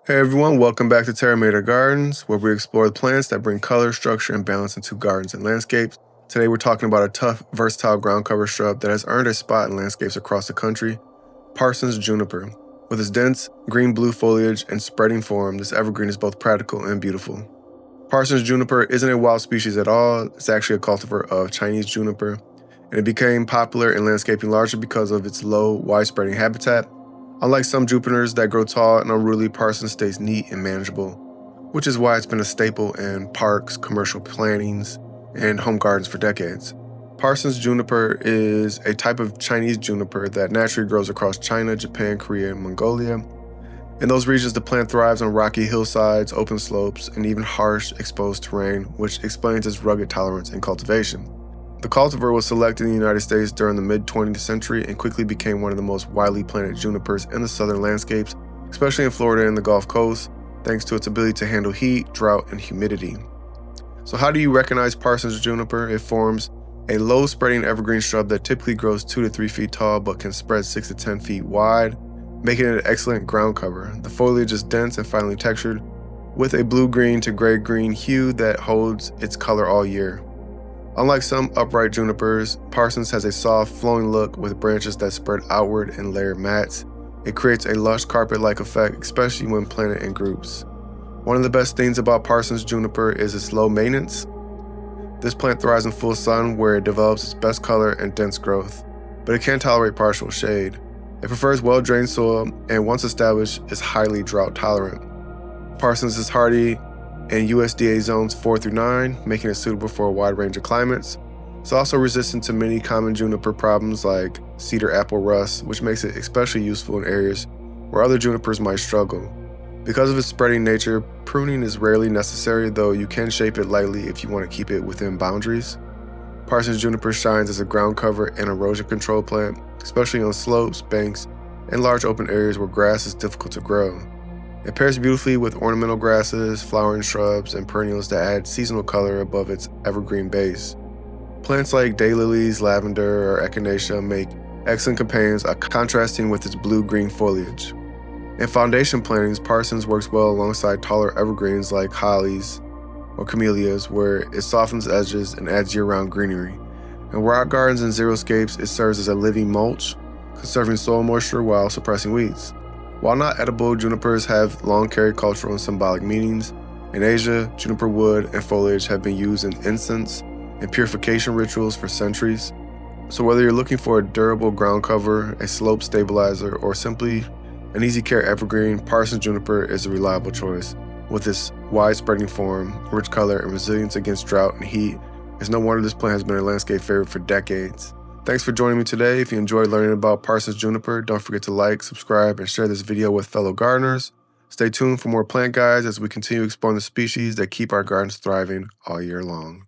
Hey everyone, welcome back to Terramator Gardens, where we explore the plants that bring color, structure, and balance into gardens and landscapes. Today we're talking about a tough, versatile ground cover shrub that has earned a spot in landscapes across the country, Parsons juniper. With its dense, green-blue foliage and spreading form, this evergreen is both practical and beautiful. Parsons juniper isn't a wild species at all, it's actually a cultivar of Chinese juniper, and it became popular in landscaping largely because of its low, wide-spreading habitat. Unlike some Junipers that grow tall and unruly, Parsons stays neat and manageable, which is why it's been a staple in parks, commercial plantings, and home gardens for decades. Parsons juniper is a type of Chinese juniper that naturally grows across China, Japan, Korea, and Mongolia. In those regions, the plant thrives on rocky hillsides, open slopes, and even harsh, exposed terrain, which explains its rugged tolerance and cultivation. The cultivar was selected in the United States during the mid-20th century and quickly became one of the most widely planted junipers in the southern landscapes, especially in Florida and the Gulf Coast, thanks to its ability to handle heat, drought, and humidity. So how do you recognize Parsons juniper? It forms a low-spreading evergreen shrub that typically grows 2 to 3 feet tall but can spread 6 to 10 feet wide, making it an excellent ground cover. The foliage is dense and finely textured, with a blue-green to gray-green hue that holds its color all year. Unlike some upright junipers, Parsons has a soft, flowing look with branches that spread outward in layered mats. It creates a lush carpet-like effect, especially when planted in groups. One of the best things about Parsons juniper is its low maintenance. This plant thrives in full sun where it develops its best color and dense growth, but it can tolerate partial shade. It prefers well-drained soil and once established is highly drought tolerant. Parsons is hardy in USDA zones 4 through 9, making it suitable for a wide range of climates. It's also resistant to many common juniper problems like cedar apple rust, which makes it especially useful in areas where other junipers might struggle. Because of its spreading nature, pruning is rarely necessary, though you can shape it lightly if you want to keep it within boundaries. Parsons juniper shines as a ground cover and erosion control plant, especially on slopes, banks, and large open areas where grass is difficult to grow. It pairs beautifully with ornamental grasses, flowering shrubs, and perennials that add seasonal color above its evergreen base. Plants like daylilies, lavender, or echinacea make excellent companions, contrasting with its blue-green foliage. In foundation plantings, Parsons works well alongside taller evergreens like hollies or camellias, where it softens edges and adds year-round greenery. In rock gardens and xeriscapes, it serves as a living mulch, conserving soil moisture while suppressing weeds. While not edible, junipers have long carried cultural and symbolic meanings. In Asia, juniper wood and foliage have been used in incense and purification rituals for centuries. So whether you're looking for a durable ground cover, a slope stabilizer, or simply an easy care evergreen, Parsons juniper is a reliable choice. With its wide-spreading form, rich color, and resilience against drought and heat, it's no wonder this plant has been a landscape favorite for decades. Thanks for joining me today. If you enjoyed learning about Parsons juniper, don't forget to like, subscribe, and share this video with fellow gardeners. Stay tuned for more plant guides as we continue exploring the species that keep our gardens thriving all year long.